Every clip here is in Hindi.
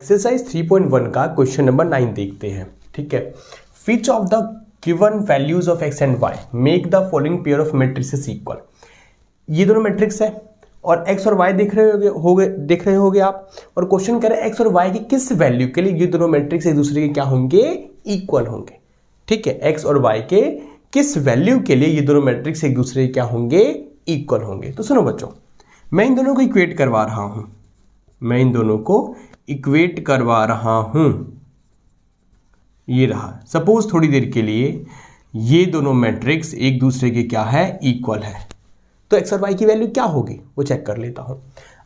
एक्सरसाइज 3.1 का क्वेश्चन नंबर 9 देखते हैं। ठीक है, which of the given values of x and y make the following pair of matrices equal. ये दोनों मैट्रिक्स है और एक्स और वाई देख रहे होगे आप, और क्वेश्चन कह रहे हैं एक्स और वाई की किस वैल्यू के लिए ये दोनों मैट्रिक्स एक दूसरे के क्या होंगे, इक्वल होंगे। ठीक है, एक्स और वाई के किस वैल्यू के लिए ये दोनों मैट्रिक्स एक दूसरे के क्या होंगे, इक्वल होंगे। तो सुनो बच्चों, मैं इन दोनों को इक्वेट करवा रहा हूं, ये रहा। सपोज थोड़ी देर के लिए ये दोनों मैट्रिक्स एक दूसरे के क्या है, इक्वल है, तो एक्स और वाई की वैल्यू क्या होगी वो चेक कर लेता हूं।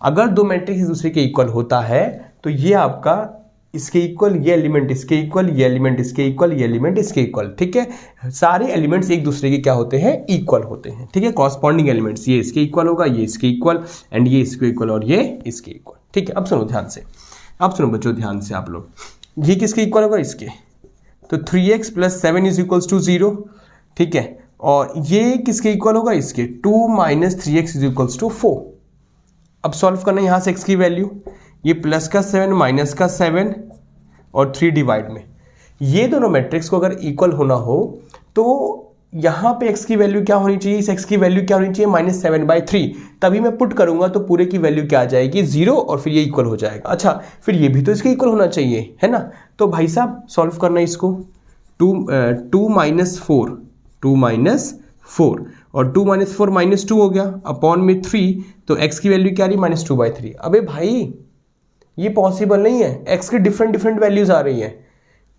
अगर दो मैट्रिक्स एक दूसरे के इक्वल होता है तो ये आपका इसके इक्वल, ये एलिमेंट इसके इक्वल, ये एलिमेंट इसके इक्वल, ये एलिमेंट इसके इक्वल। ठीक है, सारे एलिमेंट्स एक दूसरे के क्या होते हैं, इक्वल होते हैं। ठीक है, कॉरस्पॉन्डिंग एलिमेंट्स, ये इसके इक्वल होगा, ये इसके इक्वल, एंड ये इसके इक्वल और ये इसके इक्वल। ठीक है, अब सुनो ध्यान से, अब सुनो बच्चों ध्यान से आप लोग, ये किसके इक्वल होगा, इसके। तो 3x + 7 = 0। ठीक है, और ये किसके इक्वल होगा, इसके। 2 - 3x = 4। अब सॉल्व करना है यहां से x की वैल्यू, ये +7 -7 और 3 डिवाइड में। ये दोनों मैट्रिक्स को अगर इक्वल होना हो तो यहां पे x की वैल्यू क्या होनी चाहिए, इस x की वैल्यू क्या होनी चाहिए, -7/3। तभी मैं पुट करूंगा तो पूरे की वैल्यू क्या आ जाएगी, 0, और फिर ये इक्वल हो जाएगा। अच्छा, फिर ये भी तो इसके इक्वल होना चाहिए, है ना। तो भाई साहब सॉल्व करना है इसको। 2 - 4 और 2 - 4 -2 हो गया, अपॉन में 3, तो x की वैल्यू क्या आ रही, -2/3। अबे भाई ये पॉसिबल नहीं है, x की डिफरेंट वैल्यूज आ रही है।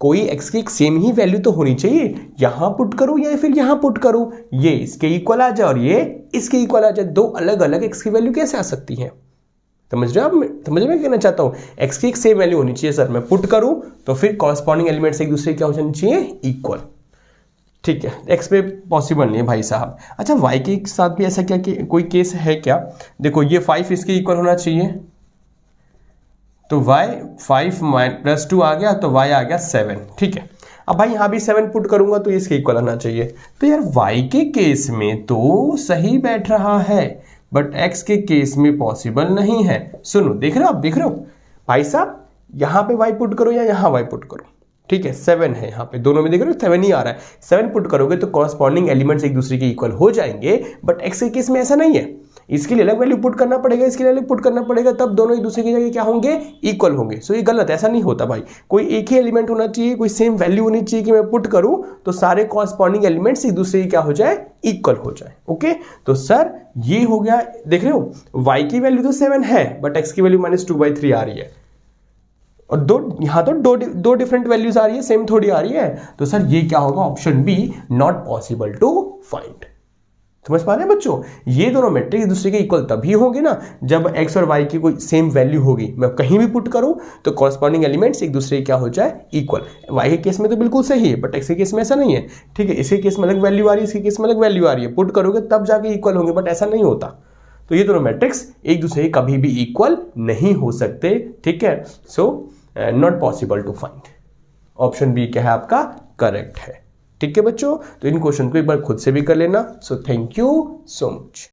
कोई x की एक सेम ही वैल्यू तो होनी चाहिए, यहां पुट करूं या फिर यहां पुट करूं, ये इसके इक्वल आ जाए और ये इसके इक्वल आ जाए। दो अलग अलग x की वैल्यू कैसे आ सकती है, समझ रहे हो आप, समझ में कहना चाहता हूं। x की एक सेम वैल्यू होनी चाहिए सर, मैं पुट करूं तो फिर कॉरस्पॉन्डिंग एलिमेंट्स एक दूसरे क्या हो जानी चाहिए, इक्वल। ठीक है, x पे पॉसिबल नहीं है भाई साहब। अच्छा, y के साथ भी ऐसा क्या कोई केस है क्या, देखो ये 5 इसके इक्वल होना चाहिए, तो y 5 + 2 आ गया, तो y आ गया 7। ठीक है, अब भाई यहां भी 7 पुट करूंगा तो इसके इक्वल आना चाहिए। तो यार y के केस में तो सही बैठ रहा है, बट x के केस में पॉसिबल नहीं है। सुनो, देख रहे हो भाई साहब, यहां पे y पुट करो या यहां y पुट करो। ठीक है, 7 है यहाँ पे, दोनों में देख रहे हो 7 ही आ रहा है। 7 पुट करोगे तो कॉरस्पॉन्डिंग एलिमेंट्स एक दूसरे के इक्वल हो जाएंगे, बट x के केस में ऐसा नहीं है। इसके लिए अलग वैल्यू पुट करना पड़ेगा, इसके लिए अलग पुट करना पड़ेगा, तब दोनों एक दूसरे की जगह क्या होंगे, इक्वल होंगे। सो ये गलत, ऐसा नहीं होता भाई। कोई एक ही एलिमेंट होना चाहिए, कोई सेम वैल्यू होनी चाहिए कि मैं पुट करूं तो सारे कॉरस्पॉन्डिंग एलिमेंट्स एक दूसरे की क्या हो जाए, इक्वल हो जाए। ओके, तो सर ये हो गया, देख रहे हो y की वैल्यू तो 7 है, बट x की वैल्यू -2/3 आ रही है, और यहां तो दो डिफरेंट वैल्यूज आ रही है, सेम थोड़ी आ रही है। तो सर ये क्या होगा, option B, not possible to find. समझ पा रहे हैं बच्चों, ये दोनों मैट्रिक्स एक दूसरे के इक्वल तभी होंगे ना जब x और y की कोई सेम वैल्यू होगी। मैं कहीं भी पुट करूं तो कॉरस्पॉन्डिंग एलिमेंट्स एक दूसरे के क्या हो जाए, इक्वल। y के केस में तो बिल्कुल सही है, बट x के केस में ऐसा नहीं है। ठीक है, इसके केस में अलग वैल्यू आ रही है, इसके केस में अलग वैल्यू आ रही है, पुट करोगे तब जाके इक्वल होंगे, बट ऐसा नहीं होता। तो ये दोनों मैट्रिक्स एक दूसरे के कभी भी इक्वल नहीं हो सकते। ठीक है, so not possible to find. Option B क्या है आपका, करेक्ट है। ठीक है बच्चों, तो इन क्वेश्चन को एक बार खुद से भी कर लेना। So thank you so much.